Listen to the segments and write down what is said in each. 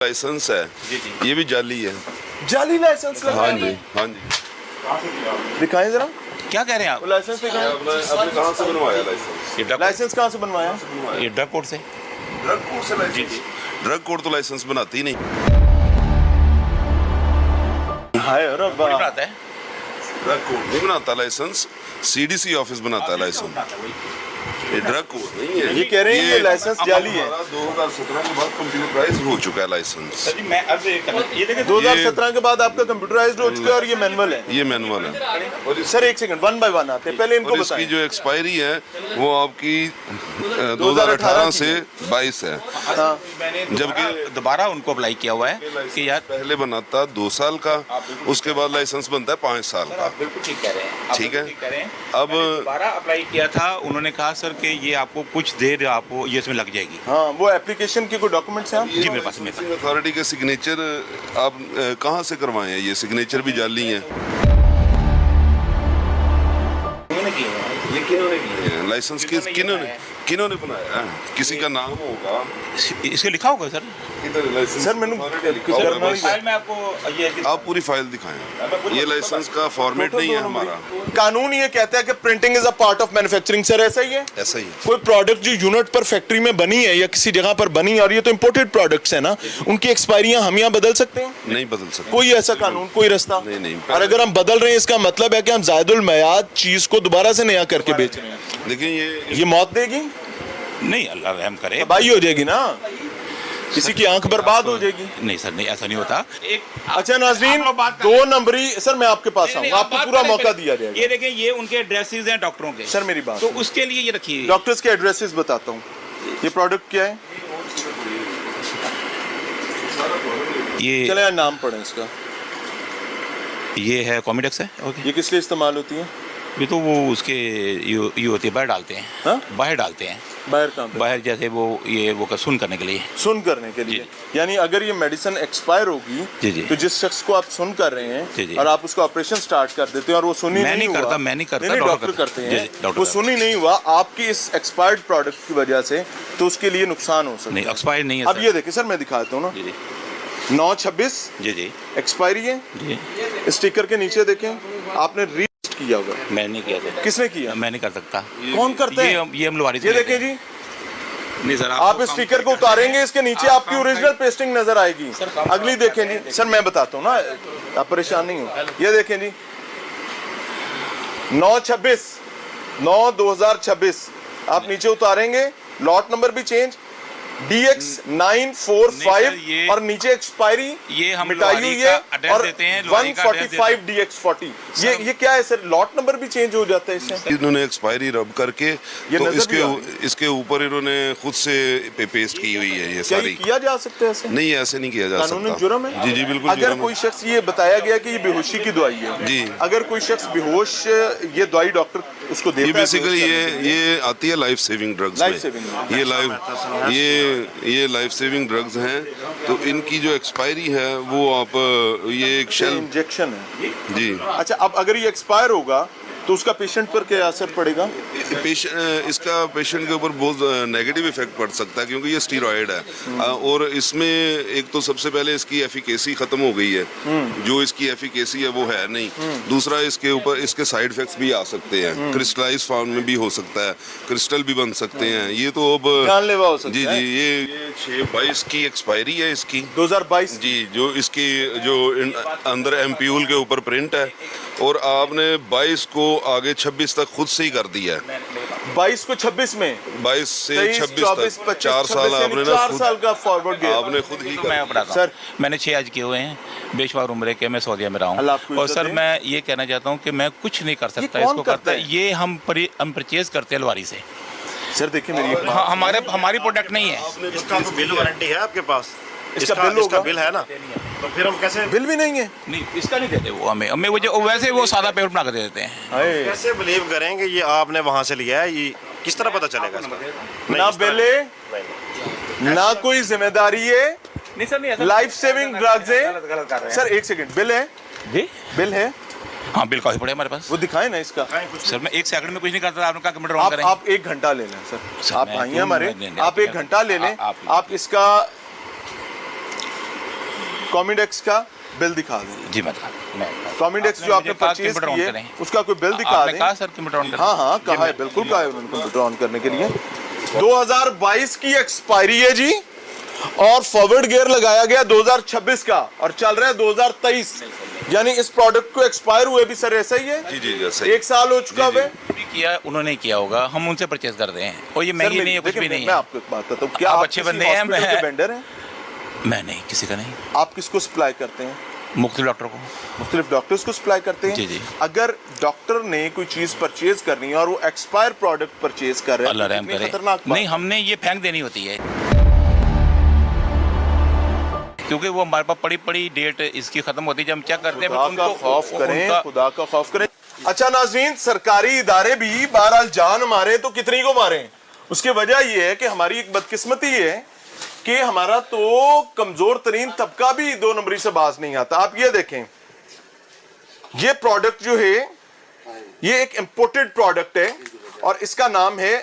Licence है जी जी। ये भी जाली है। जाली लाइसेंस लगा हाँ है? जी हाँ जी। दिखाएं जरा क्या कह रहे हैं वो आप? लाइसेंस दिखाएं। आपने कहाँ से बनवाया लाइसेंस? ये ड्रग लाइसेंस कहाँ से बनवाया? ये ड्रग कोर्ट से। ड्रग कोर्ट से लाइसेंस? ड्रग कोर्ट तो लाइसेंस बनाती नहीं। हाय अरे कोई वाह। बनाता है? ड्रग कोर्ट नहीं बनाता लाइसेंस, सीडीसी ऑफिस बनाता है लाइसेंस। ये ड्रग कोर्ट नहीं है। ये कह रहे हैं ये लाइसेंस जाली है। 2017 के बाद कंप्यूटराइज हो चुका है लाइसेंस। सर जी मैं अब ये देखिए 2017 के बाद आपका कंप्यूटराइज्ड हो चुका है और ये मैनुअल है। ये मैनुअल है और सर एक सेकंड वन बाय वन आते हैं, पहले इनको और इसकी बताएं। जो एक्सपायरी है वो आपकी 2018 से 22 है, हाँ जबकि दोबारा उनको अप्लाई किया हुआ है कि यार पहले बनाता 2 साल का, उसके बाद लाइसेंस बनता है 5 साल का। बिल्कुल ठीक कह रहे हैं, ठीक है। ठीक कह रहे हैं। अब मैंने दोबारा अप्लाई किया था, उन्होंने कहा सर कि ये आपको कुछ देर आपको ये इसमें लग जाएगी। हाँ वो एप्लीकेशन की कोई डॉक्यूमेंट्स हैं? जी मेरे पास में था। अथॉरिटी के सिग्नेचर आप कहाँ से करवाए हैं? ये सिग्नेचर भी जाली हैं। उन्होंने किए हैं। ये किन्होंने किए हैं? लाइसेंस किन्होंने बनाया? किसी का नाम होगा, इसके लिखा होगा सर। इधर लाइसेंस सर, मैंने लिखा होगा करना बस। फाइल में आपको ये आप पूरी फाइल दिखाएं। ये लाइसेंस का फॉर्मेट नहीं है हमारा। कानून ये कहता है कि printing is a part of manufacturing. Sir ऐसा ही है? ऐसा ही है। कोई प्रोडक्ट जो यूनिट पर फैक्ट्री में बनी है या किसी जगह पर बनी है, और ये तो इंपोर्टेड प्रोडक्ट्स है ना, उनकी एक्सपायरियां हम यहाँ बदल सकते हैं? नहीं बदल सकते। कोई ऐसा कानून, कोई रास्ता नहीं। और अगर हम बदल रहे हैं इसका मतलब है कि हम जायदुल मयाद चीज को दोबारा से नया करके बेच रहे हैं। देखिए ये मौत देगी, नहीं अल्लाह रहम करे। तबाही हो जाएगी ना, किसी की आंख बर्बाद हो जाएगी। नहीं सर नहीं, ऐसा नहीं होता। एक अच्छा नाजरीन, 2 नंबरी सर मैं आपके पास आऊंगा, आपको पूरा मौका दिया जाएगा। ये देखें, ये उनके एड्रेसेस हैं डॉक्टरों के। सर मेरी बात तो उसके लिए ये रखिए। डॉक्टर्स के एड्रेसेस बताता हूँ। ये प्रोडक्ट क्या है? ये चले यार नाम पढ़ें इसका। ये है कॉमिडेक्स है। ओके। ये किस लिए इस्तेमाल होती है? ये तो वो उसके ये होती है, बाहर डालते हैं। हाँ? बाहर डालते हैं। बाहर कहाँ पे? बाहर जैसे वो ये वो सुन करने के लिए। सुन करने के लिए। यानी अगर ये मेडिसिन एक्सपायर होगी जी, जी। तो जिस शख्स को आप सुन कर रहे जी, जी। हैं और आप उसका ऑपरेशन स्टार्ट कर देते हैं और वो सुनी मैं नहीं नहीं हुआ, करता, मैं नहीं करता, नहीं, डॉक्टर डॉक्टर करते जी, हैं, जी, डॉक्टर वो करते सुनी नहीं हुआ आपकी इस एक्सपायर्ड प्रोडक्ट की वजह से, तो उसके लिए नुकसान हो सकता नहीं है। एक्सपायर नहीं है अब सर। ये देखिए सर, मैं दिखाता हूँ ना, जी जी 9/26 जी जी एक्सपायरी है। जी। स्टिकर के नीचे देखें, आपने रीस्ट किया होगा। मैं नहीं किया सर। किसने किया? मैं नहीं कर सकता। कौन करता है? ये हम लवारी से ये लेते देखें हैं। जी, नहीं सर आप इस स्टिकर को उतारेंगे, इसके नीचे आपकी ओरिजिनल पेस्टिंग नजर आएगी। अगली देखें जी, सर मैं बताता हूँ ना, आप परेशान नहीं हो। ये देखें जी, 9/26 आप नीचे उतारेंगे, लॉट नंबर भी चेंज DX 945 ये- और नीचे एक्सपायरी ये हम मिटाई लोहारी हुई का है address और देते हैं, लोहारी का address 145 DX 40। ये क्या है सर? लॉट नंबर भी चेंज हो जाता है इससे? इन्होंने एक्सपायरी रब करके तो नजर भी आ इसके ऊपर इन्होंने खुद से पेस्ट की हुई है ये क्या ये सारी। किया जा सकता है ऐसे? नहीं ऐसे नहीं किया जा कानूनी सकता। जुर्म है? जी बिल्कुल अगर जुर्म है। कोई शख्स, ये बताया गया कि ये बेहोशी की दवाई है जी। अगर कोई शख्स बेहोश, ये दवाई डॉक्टर उसको देता ये है बेसिकली बेहोश करने के लिए। ये आती है लाइफ सेविंग ड्रग्स Life में। saving drug। ये लाइफ सेविंग ड्रग्स हैं, तो इनकी जो एक्सपायरी है वो आप ये एक ये शेल इंजेक्शन है। जी अच्छा, अब अगर ये एक्सपायर होगा तो उसका पेशेंट पर क्या असर पड़ेगा? इसका पेशेंट के ऊपर बहुत नेगेटिव इफेक्ट पड़ सकता है, क्योंकि ये स्टीरॉयड है और इसमें एक तो सबसे पहले इसकी एफिकेसी खत्म हो गई है। जो इसकी एफिकेसी है वो है नहीं। दूसरा इसके ऊपर इसके साइड इफेक्ट्स भी आ सकते हैं, क्रिस्टलाइज फॉर्म में भी हो सकता है, क्रिस्टल भी बन सकते हैं। ये तो अब जानलेवा हो सकता जी है। जी ये 6/22 की एक्सपायरी है इसकी 2022 जी। जो इसकी जो अंदर एम्प्यूल के ऊपर प्रिंट है और आपने 22 को आगे 26 तक खुद से ही कर दिया है। 22 को 26 में 22 से 23, 26 24, तक 25, 4 साल 26 आपने यानी ना 4 साल का फॉरवर्ड गया। आपने खुद ही तो मैं कर बताता सर। हूँ, मैंने 6 आज किए हुए हैं, बेशुमार उम्र के, मैं सऊदीया में रहा अल्लाह हूँ। आपको और इज्जत सर दे। मैं ये कहना चाहता हूँ कि मैं कुछ नहीं कर सकता, कौन इसको करता करता है? है ये हम परचेज करते हैं लवारी से। सर देखिए मेरी एक हाँ, हमारी प्रोडक्ट नहीं है। इसका तो बिल वारंटी है आपके पास? इसका बिल होगा? इसका बिल है ना, तो फिर हम कैसे बिल भी नहीं है। नहीं इसका नहीं देते वो हमें वो वैसे वो सादा पेपर बना कर दे देते हैं। हाय। कैसे बिलीव करेंगे ये आपने वहां से लिया है? ये किस तरह पता चलेगा इसका? ना इस तरह- बिल है, नहीं। ना कोई जिम्मेदारी है, नहीं सर नहीं, लाइफ सेविंग ड्रग्स है। गलत कर रहे हैं सर एक सेकंड, बिल है? जी। बिल है? हाँ बिल काफी पड़े हमारे पास। वो दिखाए ना इसका। सर मैं 1 सेकंड में कुछ नहीं करता, आपने कहा कंप्यूटर ऑन आप करेंगे। आप 1 घंटा ले लें सर, सर, आप मैं आइए क्यों हमारे, नहीं, आप 1 घंटा ले लें। आप आप इसका कॉमिडेक्स का बिल दिखा दें। जी मैं कॉमिडेक्स जो आपने मुझे कहा परचेज कंप्यूटर ऑन की है करें। उसका कोई बिल दिखा आपने दें। कहा सर कंप्यूटर ऑन करें। हाँ हाँ कहा है, बिल्कुल कहा है उन्होंने कंप्यूटर ऑन करने के लिए। 2022 की एक्सपायरी है जी, और फॉरवर्ड गियर लगाया गया 2026 का और चल रहा है 2023, यानी इस प्रोडक्ट को एक्सपायर हुए भी सर ऐसा ही है। जी जी सही। 1 साल हो चुका है। किया उन्होंने किया होगा, हम उनसे परचेज करते हैं और ये सर, महंगी नहीं है, कुछ देखिए, भी नहीं मैं है। आपको एक बात बताता हूँ, क्या आप आप अच्छे किसी बंदे हैं, हॉस्पिटल मैं- के वेंडर हैं? मैं नहीं, किसी का नहीं, आप किसको सप्लाई करते हैं? मुख्तलिफ डॉक्टर को। मुख्तलिफ डॉक्टर्स को सप्लाई करते हैं। जी, जी। अगर डॉक्टर ने कोई चीज परचेज करनी है और वो एक्सपायर प्रोडक्ट परचेज कर रहे हैं, अल्लाह तो रहम कितनी करे। खतरनाक बात नहीं, है। हमने ये फेंक देनी होती है, क्योंकि वो हमारे पास पड़ी डेट इसकी खत्म होती है, जब हम चेक करते हैं खुदा फिर का उनको- खौफ करें, उनका- खुदा का खौफ करें। अच्छा नाज़रीन, सरकारी इदारे भी बहरहाल जान मारे तो कितनी को मारे, उसकी वजह यह है कि हमारी एक बदकिस्मती है कि हमारा तो कमजोर तरीन तबका भी 2 नंबरी से बाज नहीं आता। आप ये देखें, ये प्रोडक्ट जो है ये एक इंपोर्टेड प्रोडक्ट है और इसका नाम है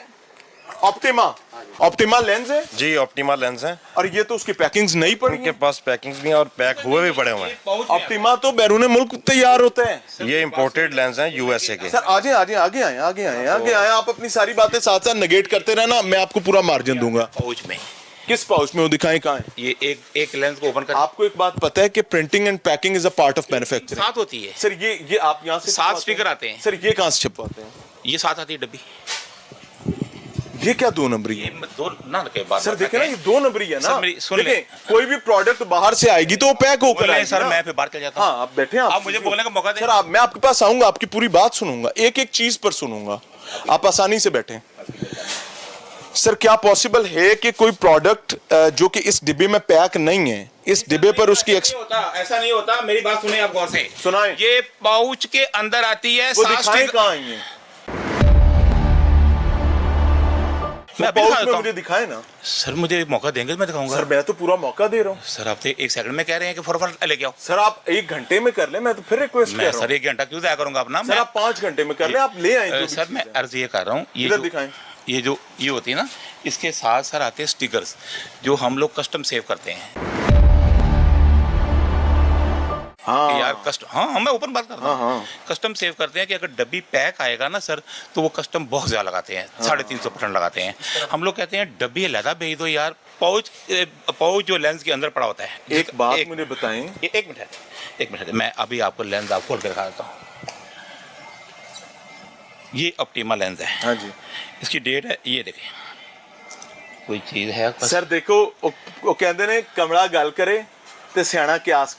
ऑप्टिमा लेंस है, जी ऑप्टिमा लेंस है, और ये तो उसकी पैकिंग्स नहीं पड़ी उनके है। पास पैकिंग्स भी हैं और पैक हुए भी पड़े हुए हैं। ऑप्टिमा तो बैरून मुल्क तैयार होते हैं। ये इंपोर्टेड लेंस हैं यूएसए के। सर आगे आगे आगे आए आगे आए आगे आए, आप अपनी सारी बातें साथ साथ नेगेट करते रहना, मैं आपको पूरा मार्जिन दूंगा। पाउच में किस पाउच में वो दिखाएं, कहाँ है? ये एक लेंस को ओपन कर आपको एक बात पता है कि printing and packing is a part of manufacturing. साथ होती है, सर ये आप यहाँ से 7 छपवाते स्टिकर हैं? आते हैं। सर ये कहाँ से छपवाते हैं? ये साथ आती है डब्बी, ये क्या 2 नंबरी ये है? दो ना के बाद सर देखे ना, ये 2 नंबरी है ना। सर, मेरी सुन ले। देखें, कोई भी प्रोडक्ट बाहर से आएगी तो वो पैक होकर आएगी सर, ना। मैं फिर बाहर चल जाता हूँ। हाँ आप बैठे हैं, आप मुझे बोलने का मौका दें। सर मैं आपके पास आऊंगा, आपकी पूरी बात सुनूंगा, एक एक चीज पर सुनूंगा, आप आसानी से बैठे। सर क्या पॉसिबल है कि कोई प्रोडक्ट जो कि इस डिब्बे में पैक नहीं है, इस डिब्बे पर उसकी ऐसा नहीं होता, मेरी बात सुने आप गौर से। सुनाएं। ये पाउच के अंदर आती है, वो 7 दिखाएं स्टिकर। कहाँ आई है? मैं अभी पाउच दिखा में देता मुझे हूँ। दिखाए ना। सर मुझे एक मौका देंगे तो मैं दिखाऊंगा। सर मैं तो पूरा मौका दे रहा हूँ। सर आप तो 1 सेकंड में कह रहे हैं कि फटाफट लेके आओ। सर आप 1 घंटे में कर ले, मैं तो फिर रिक्वेस्ट कर मैं रहा सर हूँ। 1 घंटा क्यों जाया करूंगा अपना? सर आप 5 घंटे में कर ले, आप ले आए जो भी सर मैं चीज़ है। अर्ज ये कर रहा हूँ, इधर दिखाएं। ये जो ये होती है ना, इसके साथ सर आते हैं स्टिकर्स जो हम लोग कस्टम सेव करते हैं। हाँ यार हाँ मैं ओपन बात करता हाँ, हूँ। हाँ। कस्टम सेव करते हैं कि अगर डब्बी पैक आएगा ना सर, तो वो कस्टम बहुत ज्यादा लगाते हैं, 350% लगाते हैं। हम लोग कहते हैं डब्बी अलहदा भेज दो यार, पाउच जो लेंस के अंदर पड़ा होता है। एक बात मुझे बताएं। एक मिनट मैं अभी आपको लेंस आप खोल कर दिखा देता हूँ। ये ऑप्टिमा लेंस है। हाँ जी इसकी डेट है, ये देखें, कोई चीज है सर देखो, वो कहते ने कमला गल करे ते सियाना क्यास करे।